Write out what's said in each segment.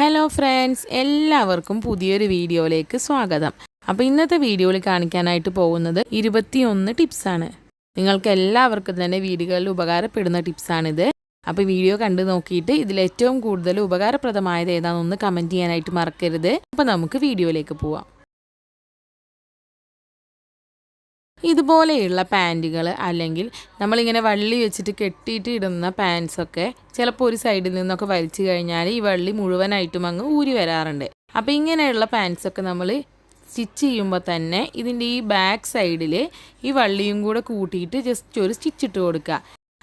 Hello friends, എല്ലാവർക്കും പുതിയൊരു വീഡിയോയിലേക്ക് സ്വാഗതം. അപ്പോൾ ഇന്നത്തെ വീഡിയോയിൽ കാണിക്കാനായിട്ട് പോകുന്നത് 21 ടിപ്സാണ്. നിങ്ങൾക്ക് എല്ലാവർക്കും തന്നെ വീടുകളിൽ ഉപകാരപ്പെടുന്ന ടിപ്സാണിത്. അപ്പോൾ വീഡിയോ കണ്ടു നോക്കിയിട്ട് ഇതിലേറ്റവും കൂടുതൽ ഉപകാരപ്രദമായത് ഏതാണെന്നൊന്ന് കമൻറ്റ് ചെയ്യാനായിട്ട് മറക്കരുത്. അപ്പോൾ നമുക്ക് വീഡിയോയിലേക്ക് പോവാം. ഇതുപോലെയുള്ള പാൻറ്റുകൾ അല്ലെങ്കിൽ നമ്മളിങ്ങനെ വള്ളി വെച്ചിട്ട് കെട്ടിയിട്ട് ഇടുന്ന പാൻസൊക്കെ ചിലപ്പോൾ ഒരു സൈഡിൽ നിന്നൊക്കെ വലിച്ചു കഴിഞ്ഞാൽ ഈ വള്ളി മുഴുവനായിട്ടും അങ്ങ് ഊരി വരാറുണ്ട്. അപ്പോൾ ഇങ്ങനെയുള്ള പാൻസൊക്കെ നമ്മൾ സ്റ്റിച്ച് ചെയ്യുമ്പോൾ തന്നെ ഇതിൻ്റെ ഈ ബാക്ക് സൈഡിൽ ഈ വള്ളിയും കൂടെ കൂട്ടിയിട്ട് ജസ്റ്റ് ഒരു സ്റ്റിച്ച് ഇട്ട് കൊടുക്കുക.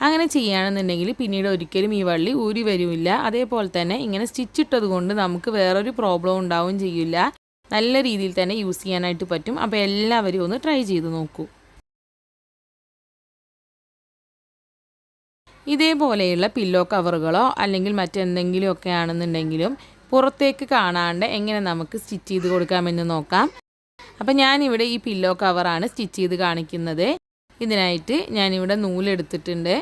അങ്ങനെ ചെയ്യുകയാണെന്നുണ്ടെങ്കിൽ പിന്നീട് ഒരിക്കലും ഈ വള്ളി ഊരി വരുമില്ല. അതേപോലെ തന്നെ ഇങ്ങനെ സ്റ്റിച്ച് ഇട്ടത് കൊണ്ട് നമുക്ക് വേറൊരു പ്രോബ്ലം ഉണ്ടാവുകയും ചെയ്യില്ല. നല്ല രീതിയിൽ തന്നെ യൂസ് ചെയ്യാനായിട്ട് പറ്റും. അപ്പോൾ എല്ലാവരും ഒന്ന് ട്രൈ ചെയ്ത് നോക്കൂ. ഇതേപോലെയുള്ള പില്ലോ കവറുകളോ അല്ലെങ്കിൽ മറ്റെന്തെങ്കിലുമൊക്കെ ആണെന്നുണ്ടെങ്കിലും പുറത്തേക്ക് കാണാണ്ട് എങ്ങനെ നമുക്ക് സ്റ്റിച്ച് ചെയ്ത് കൊടുക്കാമെന്ന് നോക്കാം. അപ്പോൾ ഞാനിവിടെ ഈ പില്ലോ കവറാണ് സ്റ്റിച്ച് ചെയ്ത് കാണിക്കുന്നത്. ഇതിനായിട്ട് ഞാനിവിടെ നൂലെടുത്തിട്ടുണ്ട്.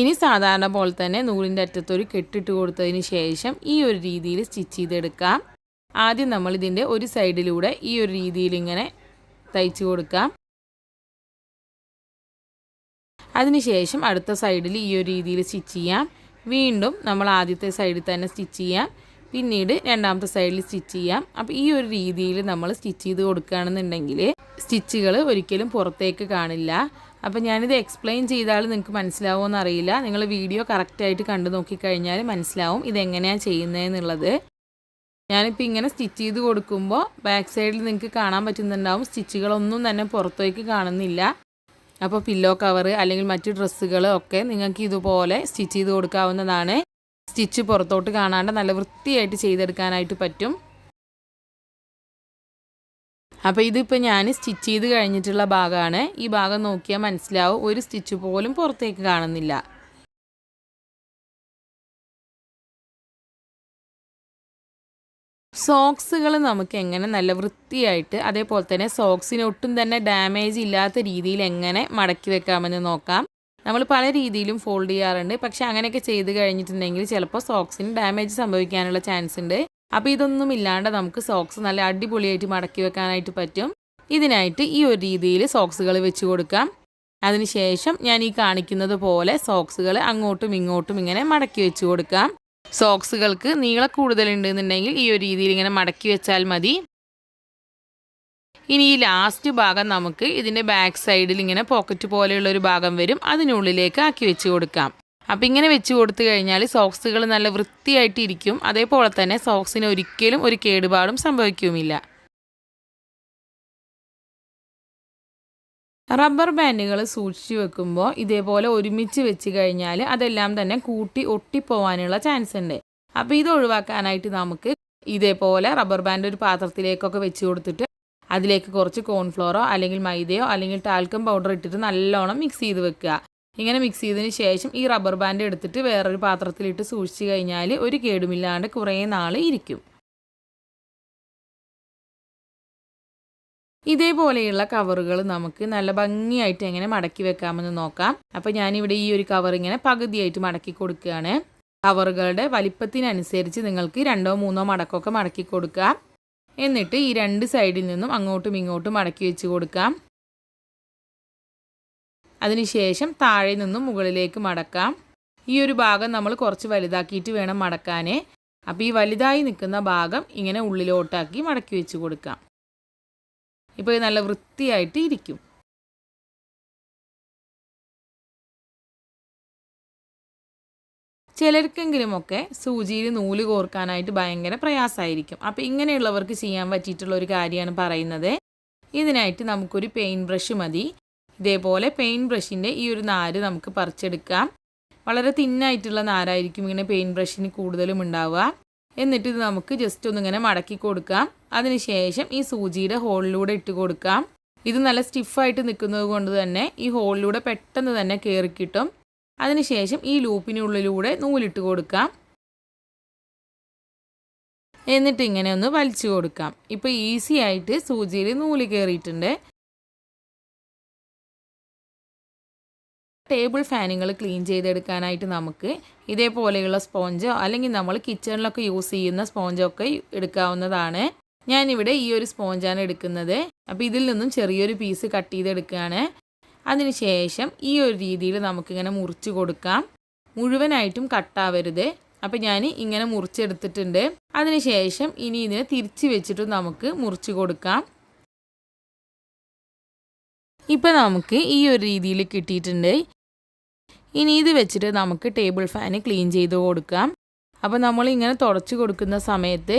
ഇനി സാധാരണ പോലെ തന്നെ നൂലിൻ്റെ അറ്റത്തൊരു കെട്ടിട്ട് കൊടുത്തതിന് ശേഷം ഈ ഒരു രീതിയിൽ സ്റ്റിച്ച് ചെയ്തെടുക്കാം. ആദ്യം നമ്മൾ ഇതിൻ്റെ ഒരു സൈഡിലൂടെ ഈ ഒരു രീതിയിൽ ഇങ്ങനെ തയ്ച്ച് കൊടുക്കാം. അതിനുശേഷം അടുത്ത സൈഡിൽ ഈ ഒരു രീതിയിൽ സ്റ്റിച്ച് ചെയ്യാം. വീണ്ടും നമ്മൾ ആദ്യത്തെ സൈഡിൽ തന്നെ സ്റ്റിച്ച് ചെയ്യാം. പിന്നീട് രണ്ടാമത്തെ സൈഡിൽ സ്റ്റിച്ച് ചെയ്യാം. അപ്പോൾ ഈ ഒരു രീതിയിൽ നമ്മൾ സ്റ്റിച്ച് ചെയ്ത് കൊടുക്കുകയാണെന്നുണ്ടെങ്കിൽ സ്റ്റിച്ചുകൾ ഒരിക്കലും പുറത്തേക്ക് കാണില്ല. അപ്പോൾ ഞാനിത് എക്സ്പ്ലെയിൻ ചെയ്താൽ നിങ്ങൾക്ക് മനസ്സിലാവുമെന്ന് അറിയില്ല. നിങ്ങൾ വീഡിയോ കറക്റ്റായിട്ട് കണ്ടു നോക്കിക്കഴിഞ്ഞാൽ മനസ്സിലാവും ഇതെങ്ങനെയാണ് ചെയ്യുന്നതെന്നുള്ളത്. ഞാനിപ്പോൾ ഇങ്ങനെ സ്റ്റിച്ച് ചെയ്ത് കൊടുക്കുമ്പോൾ ബാക്ക് സൈഡിൽ നിങ്ങൾക്ക് കാണാൻ പറ്റുന്നുണ്ടാവും സ്റ്റിച്ചുകളൊന്നും തന്നെ പുറത്തേക്ക് കാണുന്നില്ല. അപ്പോൾ പില്ലോ കവർ അല്ലെങ്കിൽ മറ്റു ഡ്രസ്സുകൾ ഒക്കെ നിങ്ങൾക്ക് ഇതുപോലെ സ്റ്റിച്ച് ചെയ്ത് കൊടുക്കാവുന്നതാണ്. സ്റ്റിച്ച് പുറത്തോട്ട് കാണാണ്ട് നല്ല വൃത്തിയായിട്ട് ചെയ്തെടുക്കാനായിട്ട് പറ്റും. അപ്പോൾ ഇതിപ്പോൾ ഞാൻ സ്റ്റിച്ച് ചെയ്ത് കഴിഞ്ഞിട്ടുള്ള ഭാഗമാണ്. ഈ ഭാഗം നോക്കിയാൽ മനസ്സിലാവും ഒരു സ്റ്റിച്ച് പോലും പുറത്തേക്ക് കാണുന്നില്ല. സോക്സുകൾ നമുക്ക് എങ്ങനെ നല്ല വൃത്തിയായിട്ട് അതേപോലെ തന്നെ സോക്സിന് ഒട്ടും തന്നെ ഡാമേജ് ഇല്ലാത്ത രീതിയിൽ എങ്ങനെ മടക്കി വെക്കാമെന്ന് നോക്കാം. നമ്മൾ പല രീതിയിലും ഫോൾഡ് ചെയ്യാറുണ്ട്. പക്ഷേ അങ്ങനെയൊക്കെ ചെയ്ത് കഴിഞ്ഞിട്ടുണ്ടെങ്കിൽ ചിലപ്പോൾ സോക്സിന് ഡാമേജ് സംഭവിക്കാനുള്ള ചാൻസ് ഉണ്ട്. അപ്പോൾ ഇതൊന്നും ഇല്ലാണ്ട് നമുക്ക് സോക്സ് നല്ല അടിപൊളിയായിട്ട് മടക്കി വെക്കാനായിട്ട് പറ്റും. ഇതിനായിട്ട് ഈ ഒരു രീതിയിൽ സോക്സുകൾ വെച്ച് കൊടുക്കാം. അതിനുശേഷം ഞാൻ ഈ കാണിക്കുന്നത് പോലെ സോക്സുകൾ അങ്ങോട്ടും ഇങ്ങോട്ടും ഇങ്ങനെ മടക്കി വെച്ച് കൊടുക്കാം. സോക്സുകൾക്ക് നീളം കൂടുതലുണ്ടെന്നുണ്ടെങ്കിൽ ഈ ഒരു രീതിയിൽ ഇങ്ങനെ മടക്കി വെച്ചാൽ മതി. ഇനി ഈ ലാസ്റ്റ് ഭാഗം നമുക്ക് ഇതിൻ്റെ ബാക്ക് സൈഡിൽ ഇങ്ങനെ പോക്കറ്റ് പോലെയുള്ളൊരു ഭാഗം വരും. അതിനുള്ളിലേക്ക് ആക്കി വെച്ച് കൊടുക്കാം. അപ്പം ഇങ്ങനെ വെച്ച് കൊടുത്തു കഴിഞ്ഞാൽ സോക്സുകൾ നല്ല വൃത്തിയായിട്ട് ഇരിക്കും. അതേപോലെ തന്നെ സോക്സിന് ഒരിക്കലും ഒരു കേടുപാടും സംഭവിക്കുമില്ല. റബ്ബർ ബാൻഡുകൾ സൂക്ഷിച്ച് വെക്കുമ്പോൾ ഇതേപോലെ ഒരുമിച്ച് വെച്ച് കഴിഞ്ഞാൽ അതെല്ലാം തന്നെ കൂട്ടി ഒട്ടിപ്പോവാനുള്ള ചാൻസ് ഉണ്ട്. അപ്പോൾ ഇത് ഒഴിവാക്കാനായിട്ട് നമുക്ക് ഇതേപോലെ റബ്ബർ ബാൻഡ് ഒരു പാത്രത്തിലേക്കൊക്കെ വെച്ച് കൊടുത്തിട്ട് അതിലേക്ക് കുറച്ച് കോൺഫ്ലോറോ അല്ലെങ്കിൽ മൈദയോ അല്ലെങ്കിൽ ടാൽക്കം പൗഡർ ഇട്ടിട്ട് നല്ലോണം മിക്സ് ചെയ്ത് വെക്കുക. ഇങ്ങനെ മിക്സ് ചെയ്തതിന് ശേഷം ഈ റബ്ബർ ബാൻഡ് എടുത്തിട്ട് വേറൊരു പാത്രത്തിലിട്ട് സൂക്ഷിച്ച് കഴിഞ്ഞാൽ ഒരു കേടുമില്ലാണ്ട് കുറേ നാൾ ഇരിക്കും. ഇതേപോലെയുള്ള കവറുകൾ നമുക്ക് നല്ല ഭംഗിയായിട്ട് എങ്ങനെ മടക്കി വെക്കാമെന്ന് നോക്കാം. അപ്പോൾ ഞാനിവിടെ ഈ ഒരു കവർ ഇങ്ങനെ പകുതിയായിട്ട് മടക്കി കൊടുക്കുകയാണ്. കവറുകളുടെ വലിപ്പത്തിനനുസരിച്ച് നിങ്ങൾക്ക് 2ഓ 3ഓ മടക്കൊക്കെ മടക്കി കൊടുക്കാം. എന്നിട്ട് ഈ രണ്ട് സൈഡിൽ നിന്നും അങ്ങോട്ടും ഇങ്ങോട്ടും മടക്കി വെച്ച് കൊടുക്കാം. അതിനുശേഷം താഴെ നിന്നും മുകളിലേക്ക് മടക്കാം. ഈ ഒരു ഭാഗം നമ്മൾ കുറച്ച് വലുതാക്കിയിട്ട് വേണം മടക്കാൻ. അപ്പോൾ ഈ വലുതായി നിൽക്കുന്ന ഭാഗം ഇങ്ങനെ ഉള്ളിലോട്ടാക്കി മടക്കി വെച്ച് കൊടുക്കാം. ഇപ്പോൾ നല്ല വൃത്തിയായിട്ട് ഇരിക്കും. ചിലർക്കെങ്കിലുമൊക്കെ സൂചിയിൽ നൂല് കോർക്കാനായിട്ട് ഭയങ്കര പ്രയാസമായിരിക്കും. അപ്പോൾ ഇങ്ങനെയുള്ളവർക്ക് ചെയ്യാൻ പറ്റിയിട്ടുള്ള ഒരു കാര്യമാണ് പറയുന്നത്. ഇതിനായിട്ട് നമുക്കൊരു പെയിൻറ്റ് ബ്രഷ് മതി. ഇതേപോലെ പെയിൻറ്റ് ബ്രഷിൻ്റെ ഈ ഒരു നാര് നമുക്ക് പറിച്ചെടുക്കാം. വളരെ തിന്നായിട്ടുള്ള നാരായിരിക്കും ഇങ്ങനെ പെയിൻറ്റ് ബ്രഷിന് കൂടുതലും ഉണ്ടാവുക. എന്നിട്ട് ഇത് നമുക്ക് ജസ്റ്റ് ഒന്നിങ്ങനെ മടക്കി കൊടുക്കാം. അതിനുശേഷം ഈ സൂചിയുടെ ഹോളിലൂടെ ഇട്ട് കൊടുക്കാം. ഇത് നല്ല സ്റ്റിഫായിട്ട് നിൽക്കുന്നത് കൊണ്ട് തന്നെ ഈ ഹോളിലൂടെ പെട്ടെന്ന് തന്നെ കയറി കിട്ടും. അതിനുശേഷം ഈ ലൂപ്പിനുള്ളിലൂടെ നൂലിട്ട് കൊടുക്കാം. എന്നിട്ട് ഇങ്ങനെ ഒന്ന് വലിച്ചു കൊടുക്കാം. ഇപ്പോൾ ഈസി ആയിട്ട് സൂചിയിൽ നൂല് കയറിയിട്ടുണ്ട്. ടേബിൾ ഫാനുകൾ ക്ലീൻ ചെയ്തെടുക്കാനായിട്ട് നമുക്ക് ഇതേപോലെയുള്ള സ്പോഞ്ചോ അല്ലെങ്കിൽ നമ്മൾ കിച്ചണിലൊക്കെ യൂസ് ചെയ്യുന്ന സ്പോഞ്ചോ ഒക്കെ എടുക്കാവുന്നതാണ്. ഞാനിവിടെ ഈ ഒരു സ്പോഞ്ചാണ് എടുക്കുന്നത്. അപ്പോൾ ഇതിൽ നിന്നും ചെറിയൊരു പീസ് കട്ട് ചെയ്തെടുക്കുകയാണ്. അതിനുശേഷം ഈ ഒരു രീതിയിൽ നമുക്കിങ്ങനെ മുറിച്ച് കൊടുക്കാം. മുഴുവനായിട്ടും കട്ടാവരുത്. അപ്പോൾ ഞാൻ ഇങ്ങനെ മുറിച്ചെടുത്തിട്ടുണ്ട്. അതിനുശേഷം ഇനി ഇതിനെ തിരിച്ച് വെച്ചിട്ട് നമുക്ക് മുറിച്ച് കൊടുക്കാം. ഇപ്പോൾ നമുക്ക് ഈ ഒരു രീതിയിൽ കിട്ടിയിട്ടുണ്ട്. ഇനി ഇത് വെച്ചിട്ട് നമുക്ക് ടേബിൾ ഫാന് ക്ലീൻ ചെയ്ത് കൊടുക്കാം. അപ്പോൾ നമ്മളിങ്ങനെ തുടച്ച് കൊടുക്കുന്ന സമയത്ത്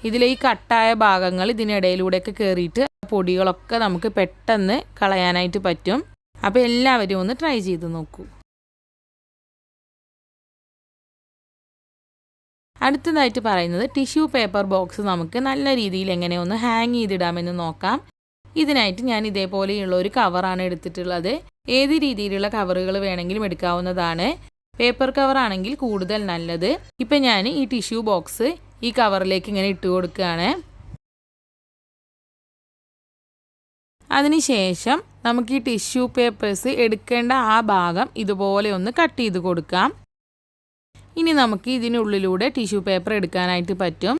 ഇതിലെ ഈ കട്ടായ ഭാഗങ്ങൾ ഇതിനിടയിലൂടെയൊക്കെ കയറിയിട്ട് പൊടികളൊക്കെ നമുക്ക് പെട്ടെന്ന് കളയാനായിട്ട് പറ്റും. അപ്പോൾ എല്ലാവരും ഒന്ന് ട്രൈ ചെയ്ത് നോക്കൂ. അടുത്തതായിട്ട് പറയുന്നത് ടിഷ്യൂ പേപ്പർ ബോക്സ് നമുക്ക് നല്ല രീതിയിൽ എങ്ങനെ ഒന്ന് ഹാങ് ചെയ്തിടാമെന്ന് നോക്കാം. ഇതിനായിട്ട് ഞാൻ ഇതേപോലെയുള്ള ഒരു കവറാണ് എടുത്തിട്ടുള്ളത്. ഏത് രീതിയിലുള്ള കവറുകൾ വേണമെങ്കിലും എടുക്കാവുന്നതാണ്. പേപ്പർ കവറാണെങ്കിൽ കൂടുതൽ നല്ലത്. ഇപ്പം ഞാൻ ഈ ടിഷ്യൂ ബോക്സ് ഈ കവറിലേക്ക് ഇങ്ങനെ ഇട്ട് കൊടുക്കുകയാണ്. അതിനുശേഷം നമുക്ക് ഈ ടിഷ്യൂ പേപ്പേഴ്സ് എടുക്കേണ്ട ആ ഭാഗം ഇതുപോലെ ഒന്ന് കട്ട് ചെയ്ത് കൊടുക്കാം. ഇനി നമുക്ക് ഇതിനുള്ളിലൂടെ ടിഷ്യൂ പേപ്പർ എടുക്കാനായിട്ട് പറ്റും.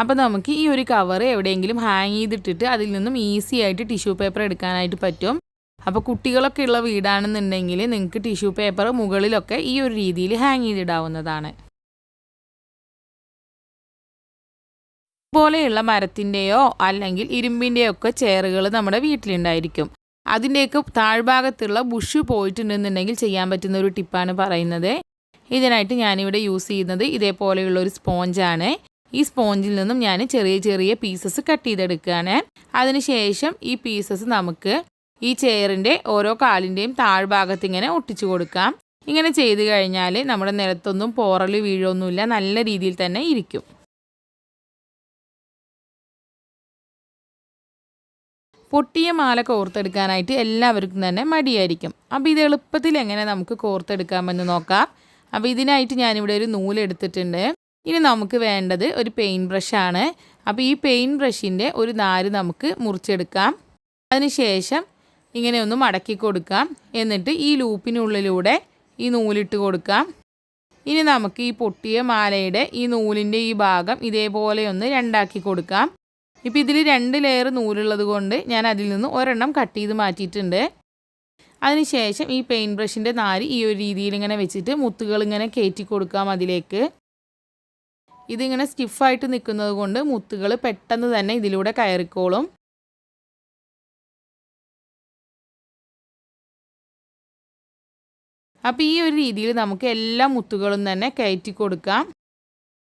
അപ്പോൾ നമുക്ക് ഈ ഒരു കവർ എവിടെയെങ്കിലും ഹാങ് ചെയ്തിട്ടിട്ട് അതിൽ നിന്നും ഈസി ആയിട്ട് ടിഷ്യൂ പേപ്പർ എടുക്കാനായിട്ട് പറ്റും. അപ്പോൾ കുട്ടികളൊക്കെ ഉള്ള വീടാണെന്നുണ്ടെങ്കിൽ നിങ്ങൾക്ക് ടിഷ്യൂ പേപ്പർ മുകളിലൊക്കെ ഈ ഒരു രീതിയിൽ ഹാങ് ചെയ്തിടാവുന്നതാണ്. പോലെയുള്ള മരത്തിൻ്റെയോ അല്ലെങ്കിൽ ഇരുമ്പിൻ്റെയോ ഒക്കെ ചെയറുകൾ നമ്മുടെ വീട്ടിലുണ്ടായിരിക്കും. അതിൻ്റെയൊക്കെ താഴ്ഭാഗത്തുള്ള ബുഷ് പോയിട്ടുണ്ടെന്നുണ്ടെങ്കിൽ ചെയ്യാൻ പറ്റുന്ന ഒരു ടിപ്പാണ് പറയുന്നത്. ഇതിനായിട്ട് ഞാനിവിടെ യൂസ് ചെയ്യുന്നത് ഇതേപോലെയുള്ള ഒരു സ്പോഞ്ചാണ്. ഈ സ്പോഞ്ചിൽ നിന്നും ഞാൻ ചെറിയ ചെറിയ പീസസ് കട്ട് ചെയ്തെടുക്കുകയാണ്. അതിനുശേഷം ഈ പീസസ് നമുക്ക് ഈ ചെയറിൻ്റെ ഓരോ കാലിൻ്റെയും താഴ്ഭാഗത്ത് ഇങ്ങനെ ഒട്ടിച്ചു കൊടുക്കാം. ഇങ്ങനെ ചെയ്ത് കഴിഞ്ഞാൽ നമ്മുടെ നിലത്തൊന്നും പോറൽ വീഴൊന്നുമില്ല, നല്ല രീതിയിൽ തന്നെ ഇരിക്കും. പൊട്ടിയ മാല കോർത്തെടുക്കാനായിട്ട് എല്ലാവർക്കും തന്നെ മടിയായിരിക്കും. അപ്പോൾ ഇത് എളുപ്പത്തിൽ എങ്ങനെ നമുക്ക് കോർത്തെടുക്കാമെന്ന് നോക്കാം. അപ്പോൾ ഇതിനായിട്ട് ഞാനിവിടെ ഒരു നൂലെടുത്തിട്ടുണ്ട്. ഇനി നമുക്ക് വേണ്ടത് ഒരു പെയിൻറ്റ് ബ്രഷാണ്. അപ്പോൾ ഈ പെയിൻറ്റ് ബ്രഷിൻ്റെ ഒരു നാര് നമുക്ക് മുറിച്ചെടുക്കാം. അതിനുശേഷം ഇങ്ങനെ ഒന്ന് മടക്കി കൊടുക്കാം. എന്നിട്ട് ഈ ലൂപ്പിനുള്ളിലൂടെ ഈ നൂലിട്ട് കൊടുക്കാം. ഇനി നമുക്ക് ഈ പൊട്ടിയ മാലയുടെ ഈ നൂലിൻ്റെ ഈ ഭാഗം ഇതേപോലെ ഒന്ന് രണ്ടാക്കി കൊടുക്കാം. ഇപ്പോൾ ഇതിൽ 2 ലെയർ നൂലുള്ളത് കൊണ്ട് ഞാൻ അതിൽ നിന്ന് ഒരെണ്ണം കട്ട് ചെയ്ത് മാറ്റിയിട്ടുണ്ട്. അതിനുശേഷം ഈ പെയിൻറ്റ് ബ്രഷിൻ്റെ നാര് ഈ ഒരു രീതിയിൽ ഇങ്ങനെ വെച്ചിട്ട് മുത്തുകൾ ഇങ്ങനെ കയറ്റി കൊടുക്കാം അതിലേക്ക്. ഇതിങ്ങനെ സ്റ്റിഫായിട്ട് നിൽക്കുന്നത് കൊണ്ട് മുത്തുകൾ പെട്ടെന്ന് തന്നെ ഇതിലൂടെ കയറിക്കോളും. അപ്പോൾ ഈ ഒരു രീതിയിൽ നമുക്ക് എല്ലാ മുത്തുകളും തന്നെ കയറ്റി കൊടുക്കാം.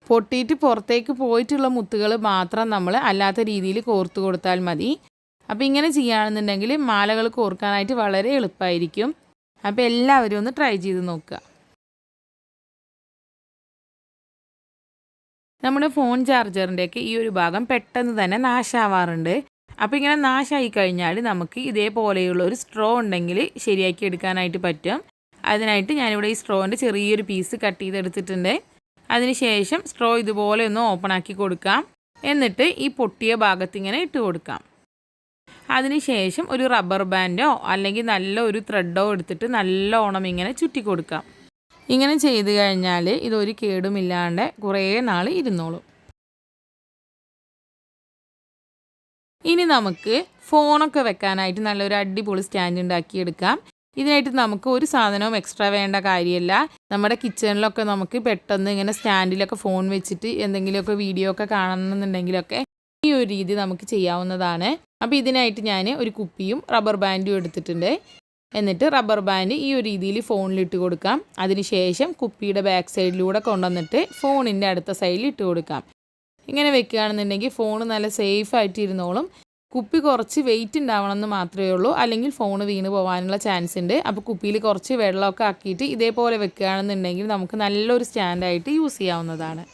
പൊട്ടിയിട്ട് പുറത്തേക്ക് പോയിട്ടുള്ള മുത്തുകൾ മാത്രം നമ്മൾ അല്ലാത്ത രീതിയിൽ കോർത്ത് കൊടുത്താൽ മതി. അപ്പോൾ ഇങ്ങനെ ചെയ്യുകയാണെന്നുണ്ടെങ്കിൽ മാലകൾ കോർക്കാനായിട്ട് വളരെ എളുപ്പമായിരിക്കും. അപ്പോൾ എല്ലാവരും ഒന്ന് ട്രൈ ചെയ്ത് നോക്കുക. നമ്മുടെ ഫോൺ ചാർജറിൻ്റെയൊക്കെ ഈ ഒരു ഭാഗം പെട്ടെന്ന് തന്നെ നാശാവാറുണ്ട്. അപ്പോൾ ഇങ്ങനെ നാശമായി കഴിഞ്ഞാൽ നമുക്ക് ഇതേപോലെയുള്ള ഒരു സ്ട്രോ ഉണ്ടെങ്കിൽ ശരിയാക്കി എടുക്കാനായിട്ട് പറ്റും. അതിനായിട്ട് ഞാനിവിടെ ഈ സ്ട്രോൻ്റെ ചെറിയൊരു പീസ് കട്ട് ചെയ്തെടുത്തിട്ടുണ്ട്. അതിനുശേഷം സ്ട്രോ ഇതുപോലെ ഒന്ന് ഓപ്പൺ ആക്കി കൊടുക്കാം. എന്നിട്ട് ഈ പൊട്ടിയ ഭാഗത്ത് ഇങ്ങനെ ഇട്ട് കൊടുക്കാം. അതിനുശേഷം ഒരു റബ്ബർ ബാൻഡോ അല്ലെങ്കിൽ നല്ല ഒരു ത്രെഡോ എടുത്തിട്ട് നല്ലോണം ഇങ്ങനെ ചുറ്റി കൊടുക്കാം. ഇങ്ങനെ ചെയ്ത് കഴിഞ്ഞാൽ ഇതൊരു കേടുമില്ലാണ്ട് കുറേ നാൾ ഇരുന്നോളും. ഇനി നമുക്ക് ഫോണൊക്കെ വെക്കാനായിട്ട് നല്ലൊരു അടിപൊളി സ്റ്റാൻഡ് ഉണ്ടാക്കിയെടുക്കാം. ഇതിനായിട്ട് നമുക്ക് ഒരു സാധനവും എക്സ്ട്രാ വേണ്ട കാര്യമില്ല. നമ്മുടെ കിച്ചണിലൊക്കെ നമുക്ക് പെട്ടെന്ന് ഇങ്ങനെ സ്റ്റാൻഡിലൊക്കെ ഫോൺ വെച്ചിട്ട് എന്തെങ്കിലുമൊക്കെ വീഡിയോ ഒക്കെ കാണണമെന്നുണ്ടെങ്കിലൊക്കെ ഈ ഒരു രീതി നമുക്ക് ചെയ്യാവുന്നതാണ്. അപ്പോൾ ഇതിനായിട്ട് ഞാൻ ഒരു കുപ്പിയും റബ്ബർ ബാൻഡും എടുത്തിട്ടുണ്ട്. എന്നിട്ട് റബ്ബർ ബാൻഡ് ഈ ഒരു രീതിയിൽ ഫോണിലിട്ട് കൊടുക്കാം. അതിനുശേഷം കുപ്പിയുടെ ബാക്ക് സൈഡിലൂടെ കൊണ്ടുവന്നിട്ട് ഫോണിൻ്റെ അടുത്ത സൈഡിൽ ഇട്ട് കൊടുക്കാം. ഇങ്ങനെ വെക്കുകയാണെന്നുണ്ടെങ്കിൽ ഫോൺ നല്ല സേഫായിട്ട് ഇരുന്നോളും. കുപ്പി കുറച്ച് വെയിറ്റ് ഉണ്ടാവണമെന്ന് മാത്രമേ ഉള്ളൂ, അല്ലെങ്കിൽ ഫോൺ വീണ് പോകാനുള്ള ചാൻസ് ഉണ്ട്. അപ്പോൾ കുപ്പിയിൽ കുറച്ച് വെള്ളമൊക്കെ ആക്കിയിട്ട് ഇതേപോലെ വെക്കുകയാണെന്നുണ്ടെങ്കിൽ നമുക്ക് നല്ലൊരു സ്റ്റാൻഡായിട്ട് യൂസ് ചെയ്യാവുന്നതാണ്.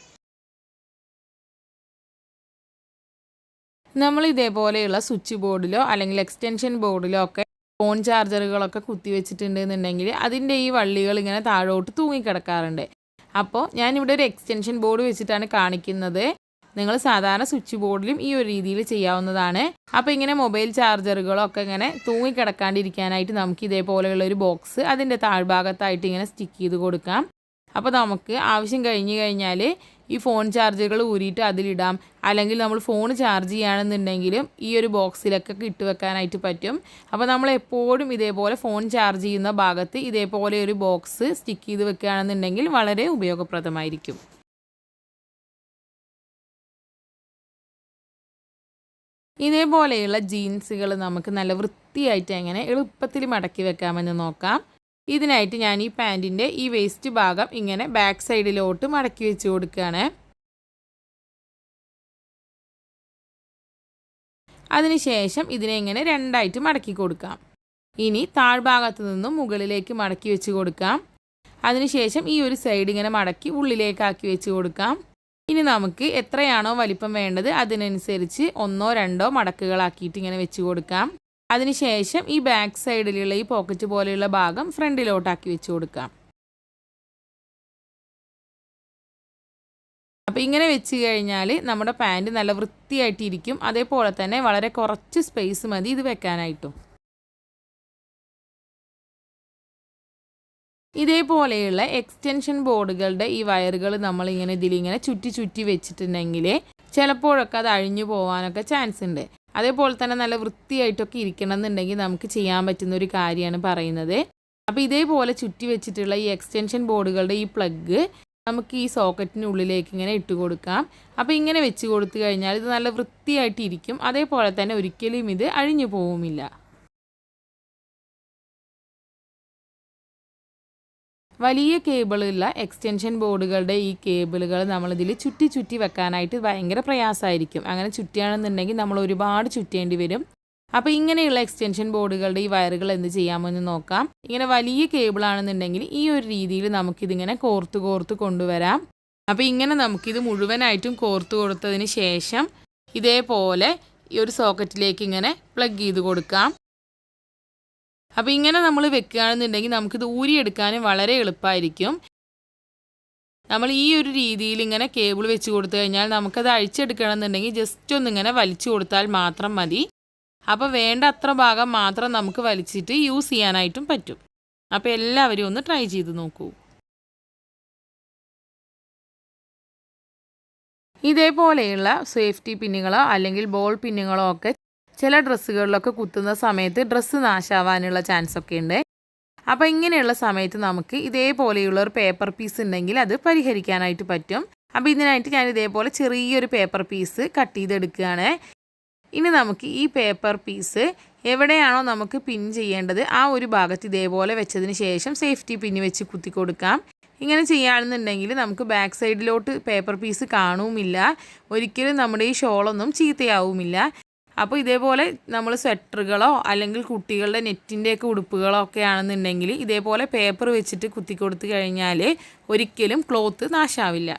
നമ്മൾ ഇതേപോലെയുള്ള സ്വിച്ച് ബോർഡിലോ അല്ലെങ്കിൽ എക്സ്റ്റൻഷൻ ബോർഡിലോ ഒക്കെ ഫോൺ ചാർജറുകളൊക്കെ കുത്തി വെച്ചിട്ടുണ്ടെന്നുണ്ടെങ്കിൽ അതിൻ്റെ ഈ വള്ളികൾ ഇങ്ങനെ താഴോട്ട് തൂങ്ങിക്കിടക്കാറുണ്ട്. അപ്പോൾ ഞാനിവിടെ ഒരു എക്സ്റ്റൻഷൻ ബോർഡ് വെച്ചിട്ടാണ് കാണിക്കുന്നത്. നിങ്ങൾ സാധാരണ സ്വിച്ച് ബോർഡിലും ഈ ഒരു രീതിയിൽ ചെയ്യാവുന്നതാണ്. അപ്പോൾ ഇങ്ങനെ മൊബൈൽ ചാർജറുകളൊക്കെ ഇങ്ങനെ തൂങ്ങിക്കിടക്കാണ്ടിരിക്കാനായിട്ട് നമുക്ക് ഇതേപോലെയുള്ള ഒരു ബോക്സ് അതിൻ്റെ താഴ്ഭാഗത്തായിട്ട് ഇങ്ങനെ സ്റ്റിക്ക് ചെയ്ത് കൊടുക്കാം. അപ്പോൾ നമുക്ക് ആവശ്യം കഴിഞ്ഞ് കഴിഞ്ഞാൽ ഈ ഫോൺ ചാർജറുകൾ ഊരിയിട്ട് അതിലിടാം. അല്ലെങ്കിൽ നമ്മൾ ഫോൺ ചാർജ് ചെയ്യുകയാണെന്നുണ്ടെങ്കിലും ഈ ഒരു ബോക്സിലൊക്കെ ഇട്ട് വെക്കാനായിട്ട് പറ്റും. അപ്പോൾ നമ്മൾ എപ്പോഴും ഇതേപോലെ ഫോൺ ചാർജ് ചെയ്യുന്ന ഭാഗത്ത് ഇതേപോലെ ഒരു ബോക്സ് സ്റ്റിക്ക് ചെയ്ത് വെക്കുകയാണെന്നുണ്ടെങ്കിൽ വളരെ ഉപയോഗപ്രദമായിരിക്കും. ഇതേപോലെയുള്ള ജീൻസുകൾ നമുക്ക് നല്ല വൃത്തിയായിട്ട് എങ്ങനെ എളുപ്പത്തിൽ മടക്കി വെക്കാമെന്ന് നോക്കാം. ഇതിനായിട്ട് ഞാൻ ഈ പാൻറ്റിൻ്റെ ഈ വേസ്റ്റ് ഭാഗം ഇങ്ങനെ ബാക്ക് സൈഡിലോട്ട് മടക്കി വെച്ച് കൊടുക്കുകയാണ്. അതിനുശേഷം ഇതിനെ ഇങ്ങനെ രണ്ടായിട്ട് മടക്കി കൊടുക്കാം. ഇനി താഴ്ഭാഗത്ത് നിന്നും മുകളിലേക്ക് മടക്കി വെച്ച് കൊടുക്കാം. അതിനുശേഷം ഈ ഒരു സൈഡ് ഇങ്ങനെ മടക്കി ഉള്ളിലേക്കാക്കി വെച്ച് കൊടുക്കാം. ഇനി നമുക്ക് എത്രയാണോ വലിപ്പം വേണ്ടത് അതിനനുസരിച്ച് 1 or 2 മടക്കുകളാക്കിയിട്ട് ഇങ്ങനെ വെച്ച് കൊടുക്കാം. അതിനുശേഷം ഈ ബാക്ക് സൈഡിലുള്ള ഈ പോക്കറ്റ് പോലെയുള്ള ഭാഗം ഫ്രണ്ടിലോട്ടാക്കി വെച്ച് കൊടുക്കാം. അപ്പോൾ ഇങ്ങനെ വെച്ച് കഴിഞ്ഞാൽ നമ്മുടെ പാൻറ് നല്ല വൃത്തിയായിട്ടിരിക്കും. അതേപോലെ തന്നെ വളരെ കുറച്ച് സ്പേസ് മതി ഇത് വെക്കാനായിട്ടും. ഇതേപോലെയുള്ള എക്സ്റ്റൻഷൻ ബോർഡുകളുടെ ഈ വയറുകൾ നമ്മളിങ്ങനെ ഇതിലിങ്ങനെ ചുറ്റി വെച്ചിട്ടുണ്ടെങ്കിൽ ചിലപ്പോഴൊക്കെ അത് അഴിഞ്ഞു പോകാനൊക്കെ ചാൻസ് ഉണ്ട്. അതേപോലെ തന്നെ നല്ല വൃത്തിയായിട്ടൊക്കെ ഇരിക്കണം എന്നുണ്ടെങ്കിൽ നമുക്ക് ചെയ്യാൻ പറ്റുന്ന ഒരു കാര്യമാണ് പറയുന്നത്. അപ്പോൾ ഇതേപോലെ ചുറ്റി വെച്ചിട്ടുള്ള ഈ എക്സ്റ്റൻഷൻ ബോർഡുകളുടെ ഈ പ്ലഗ് നമുക്ക് ഈ സോക്കറ്റിനുള്ളിലേക്ക് ഇങ്ങനെ ഇട്ട് കൊടുക്കാം. അപ്പോൾ ഇങ്ങനെ വെച്ച് കൊടുത്തു കഴിഞ്ഞാൽ ഇത് നല്ല വൃത്തിയായിട്ടിരിക്കും. അതേപോലെ തന്നെ ഒരിക്കലും ഇത് അഴിഞ്ഞു പോവുമില്ല. വലിയ കേബിളുള്ള എക്സ്റ്റൻഷൻ ബോർഡുകളുടെ ഈ കേബിളുകൾ നമ്മളിതിൽ ചുറ്റി വെക്കാനായിട്ട് ഭയങ്കര പ്രയാസമായിരിക്കും. അങ്ങനെ ചുറ്റിയാണെന്നുണ്ടെങ്കിൽ നമ്മൾ ഒരുപാട് ചുറ്റേണ്ടി വരും. അപ്പോൾ ഇങ്ങനെയുള്ള എക്സ്റ്റൻഷൻ ബോർഡുകളുടെ ഈ വയറുകൾ എന്ത് ചെയ്യാമെന്ന് നോക്കാം. ഇങ്ങനെ വലിയ കേബിളാണെന്നുണ്ടെങ്കിൽ ഈ ഒരു രീതിയിൽ നമുക്കിതിങ്ങനെ കോർത്ത് കൊണ്ടുവരാം. അപ്പോൾ ഇങ്ങനെ നമുക്കിത് മുഴുവനായിട്ടും കോർത്ത് കൊടുത്തതിന് ശേഷം ഇതേപോലെ ഈ ഒരു സോക്കറ്റിലേക്ക് ഇങ്ങനെ പ്ലഗ് ചെയ്ത് കൊടുക്കാം. അപ്പോൾ ഇങ്ങനെ നമ്മൾ വെക്കുകയാണെന്നുണ്ടെങ്കിൽ നമുക്കിത് ഊരിയെടുക്കാനും വളരെ എളുപ്പമായിരിക്കും. നമ്മൾ ഈ ഒരു രീതിയിൽ ഇങ്ങനെ കേബിൾ വെച്ച് കൊടുത്തു കഴിഞ്ഞാൽ നമുക്കത് അഴിച്ചെടുക്കണമെന്നുണ്ടെങ്കിൽ ജസ്റ്റ് ഒന്നിങ്ങനെ വലിച്ചു കൊടുത്താൽ മാത്രം മതി. അപ്പോൾ വേണ്ട അത്ര ഭാഗം മാത്രം നമുക്ക് വലിച്ചിട്ട് യൂസ് ചെയ്യാനായിട്ടും പറ്റും. അപ്പോൾ എല്ലാവരും ഒന്ന് ട്രൈ ചെയ്ത് നോക്കൂ. ഇതേപോലെയുള്ള സേഫ്റ്റി പിന്നുകളോ അല്ലെങ്കിൽ ബോൾ പിന്നുകളോ ഒക്കെ ചില ഡ്രസ്സുകളിലൊക്കെ കുത്തുന്ന സമയത്ത് ഡ്രസ്സ് നാശാവാനുള്ള ചാൻസ് ഒക്കെ ഉണ്ട്. അപ്പോൾ ഇങ്ങനെയുള്ള സമയത്ത് നമുക്ക് ഇതേപോലെയുള്ള ഒരു പേപ്പർ പീസ് ഉണ്ടെങ്കിൽ അത് പരിഹരിക്കാനായിട്ട് പറ്റും. അപ്പോൾ ഇതിനായിട്ട് ഞാൻ ഇതേപോലെ ചെറിയൊരു പേപ്പർ പീസ് കട്ട് ചെയ്തെടുക്കുകയാണ്. ഇനി നമുക്ക് ഈ പേപ്പർ പീസ് എവിടെയാണോ നമുക്ക് പിൻ ചെയ്യേണ്ടത് ആ ഒരു ഭാഗത്ത് ഇതേപോലെ വെച്ചതിന് ശേഷം സേഫ്റ്റി പിന്ന് വെച്ച് കുത്തി കൊടുക്കാം. ഇങ്ങനെ ചെയ്യുകയാണെന്നുണ്ടെങ്കിൽ നമുക്ക് ബാക്ക് സൈഡിലോട്ട് പേപ്പർ പീസ് കാണുമില്ല. ഒരിക്കലും നമ്മുടെ ഈ ഷോളൊന്നും ചീത്തയാവുമില്ല. അപ്പോൾ ഇതേപോലെ നമ്മൾ സ്വെറ്ററുകളോ അല്ലെങ്കിൽ കുട്ടികളുടെ നെറ്റിൻ്റെയൊക്കെ ഉടുപ്പുകളോ ഒക്കെ ആണെന്നുണ്ടെങ്കിൽ ഇതേപോലെ പേപ്പർ വെച്ചിട്ട് കുത്തി കൊടുത്തു കഴിഞ്ഞാൽ ഒരിക്കലും ക്ലോത്ത് നാശാവില്ല.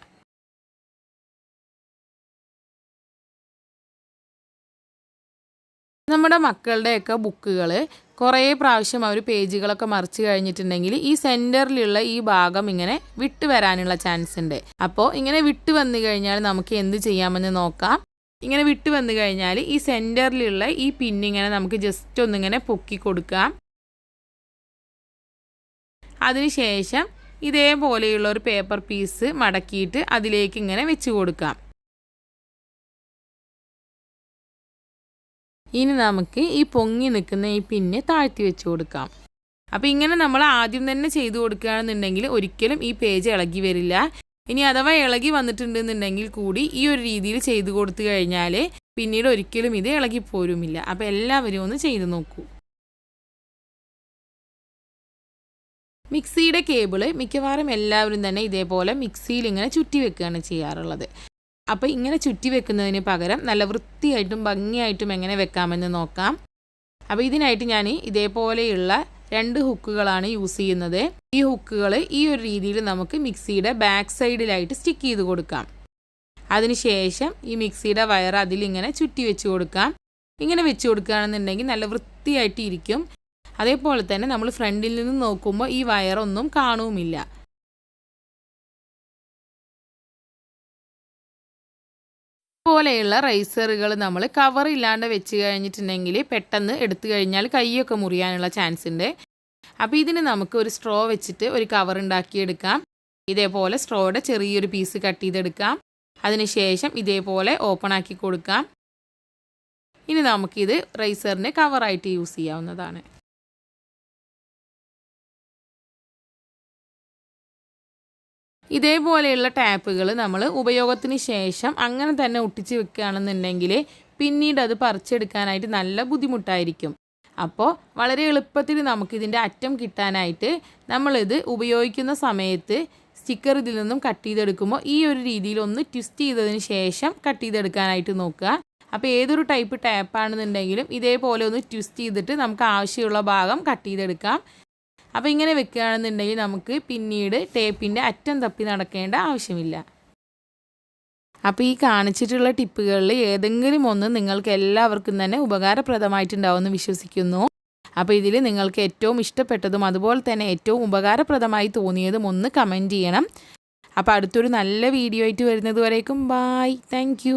നമ്മുടെ മക്കളുടെയൊക്കെ ബുക്കുകൾ കുറേ പ്രാവശ്യം അവർ പേജുകളൊക്കെ മറിച്ച് കഴിഞ്ഞിട്ടുണ്ടെങ്കിൽ ഈ സെൻറ്ററിലുള്ള ഈ ഭാഗം ഇങ്ങനെ വിട്ട് വരാനുള്ള ചാൻസ് ഉണ്ട്. അപ്പോൾ ഇങ്ങനെ വിട്ട് വന്നു കഴിഞ്ഞാൽ നമുക്ക് എന്ത് ചെയ്യാമെന്ന് നോക്കാം. ഇങ്ങനെ വിട്ട് വന്നു കഴിഞ്ഞാൽ ഈ സെൻറ്ററിലുള്ള ഈ പിന്നിങ്ങനെ നമുക്ക് ജസ്റ്റ് ഒന്നിങ്ങനെ പൊക്കി കൊടുക്കാം. അതിനുശേഷം ഇതേപോലെയുള്ള ഒരു പേപ്പർ പീസ് മടക്കിയിട്ട് അതിലേക്ക് ഇങ്ങനെ വെച്ച് കൊടുക്കാം. ഇനി നമുക്ക് ഈ പൊങ്ങി നിൽക്കുന്ന ഈ പിന്ന് താഴ്ത്തി വെച്ച് കൊടുക്കാം. അപ്പോൾ ഇങ്ങനെ നമ്മൾ ആദ്യം തന്നെ ചെയ്തു കൊടുക്കുകയാണെന്നുണ്ടെങ്കിൽ ഒരിക്കലും ഈ പേജ് ഇളകി വരില്ല. ഇനി അഥവാ ഇളകി വന്നിട്ടുണ്ടെന്നുണ്ടെങ്കിൽ കൂടി ഈ ഒരു രീതിയിൽ ചെയ്തു കൊടുത്തു കഴിഞ്ഞാൽ പിന്നീട് ഒരിക്കലും ഇത് ഇളകിപ്പോരുമില്ല. അപ്പോൾ എല്ലാവരും ഒന്ന് ചെയ്തു നോക്കൂ. മിക്സിയുടെ കേബിള് മിക്കവാറും എല്ലാവരും തന്നെ ഇതേപോലെ മിക്സിയിൽ ഇങ്ങനെ ചുറ്റി വെക്കുകയാണ് ചെയ്യാറുള്ളത്. അപ്പോൾ ഇങ്ങനെ ചുറ്റി വെക്കുന്നതിന് പകരം നല്ല വൃത്തിയായിട്ടും ഭംഗിയായിട്ടും എങ്ങനെ വെക്കാമെന്ന് നോക്കാം. അപ്പോൾ ഇതിനായിട്ട് ഞാൻ ഇതേപോലെയുള്ള 2 ഹുക്കുകളാണ് യൂസ് ചെയ്യുന്നത്. ഈ ഹുക്കുകൾ ഈ ഒരു രീതിയിൽ നമുക്ക് മിക്സിയുടെ ബാക്ക് സൈഡിലായിട്ട് സ്റ്റിക്ക് ചെയ്ത് കൊടുക്കാം. അതിനുശേഷം ഈ മിക്സിയുടെ വയർ അതിലിങ്ങനെ ചുറ്റി വെച്ച് കൊടുക്കാം. ഇങ്ങനെ വെച്ച് കൊടുക്കുകയാണെന്നുണ്ടെങ്കിൽ നല്ല വൃത്തിയായിട്ട് ഇരിക്കും. അതേപോലെ തന്നെ നമ്മൾ ഫ്രണ്ടിൽ നിന്ന് നോക്കുമ്പോൾ ഈ വയറൊന്നും കാണുമില്ല. ഇതേപോലെയുള്ള റൈസറുകൾ നമ്മൾ കവർ ഇല്ലാണ്ട് വെച്ച് കഴിഞ്ഞിട്ടുണ്ടെങ്കിൽ പെട്ടെന്ന് എടുത്തു കഴിഞ്ഞാൽ കൈയൊക്കെ മുറിയാനുള്ള ചാൻസ് ഉണ്ട്. അപ്പോൾ ഇതിന് നമുക്ക് ഒരു സ്ട്രോ വെച്ചിട്ട് ഒരു കവർ ഉണ്ടാക്കിയെടുക്കാം. ഇതേപോലെ സ്ട്രോയുടെ ചെറിയൊരു പീസ് കട്ട് ചെയ്തെടുക്കാം. അതിനുശേഷം ഇതേപോലെ ഓപ്പൺ ആക്കി കൊടുക്കാം. ഇനി നമുക്കിത് റൈസറിന് കവറായിട്ട് യൂസ് ചെയ്യാവുന്നതാണ്. ഇതേപോലെയുള്ള ടാപ്പുകൾ നമ്മൾ ഉപയോഗത്തിന് ശേഷം അങ്ങനെ തന്നെ ഒട്ടിച്ച് വെക്കുകയാണെന്നുണ്ടെങ്കിൽ പിന്നീട് അത് പറിച്ചെടുക്കാനായിട്ട് നല്ല ബുദ്ധിമുട്ടായിരിക്കും. അപ്പോൾ വളരെ എളുപ്പത്തിൽ നമുക്കിതിൻ്റെ അറ്റം കിട്ടാനായിട്ട് നമ്മളിത് ഉപയോഗിക്കുന്ന സമയത്ത് സ്റ്റിക്കർ ഇതിൽ നിന്നും കട്ട് ചെയ്തെടുക്കുമ്പോൾ ഈ ഒരു രീതിയിൽ ഒന്ന് ട്വിസ്റ്റ് ചെയ്തതിന് ശേഷം കട്ട് ചെയ്തെടുക്കാനായിട്ട് നോക്കുക. അപ്പോൾ ഏതൊരു ടൈപ്പ് ടാപ്പാണെന്നുണ്ടെങ്കിലും ഇതേപോലെ ഒന്ന് ട്വിസ്റ്റ് ചെയ്തിട്ട് നമുക്ക് ആവശ്യമുള്ള ഭാഗം കട്ട് ചെയ്തെടുക്കാം. അപ്പോൾ ഇങ്ങനെ വെക്കുകയാണെന്നുണ്ടെങ്കിൽ നമുക്ക് പിന്നീട് ടേപ്പിൻ്റെ അറ്റം തപ്പി നടക്കേണ്ട ആവശ്യമില്ല. അപ്പോൾ ഈ കാണിച്ചിട്ടുള്ള ടിപ്പുകളിൽ ഏതെങ്കിലും ഒന്ന് നിങ്ങൾക്ക് എല്ലാവർക്കും തന്നെ ഉപകാരപ്രദമായിട്ടുണ്ടാവുമെന്ന് വിശ്വസിക്കുന്നു. അപ്പോൾ ഇതിൽ നിങ്ങൾക്ക് ഏറ്റവും ഇഷ്ടപ്പെട്ടതും അതുപോലെ തന്നെ ഏറ്റവും ഉപകാരപ്രദമായി തോന്നിയതും ഒന്ന് കമൻറ്റ് ചെയ്യണം. അപ്പോൾ അടുത്തൊരു നല്ല വീഡിയോ ആയിട്ട് വരുന്നത് വരേക്കും ബായ്. താങ്ക്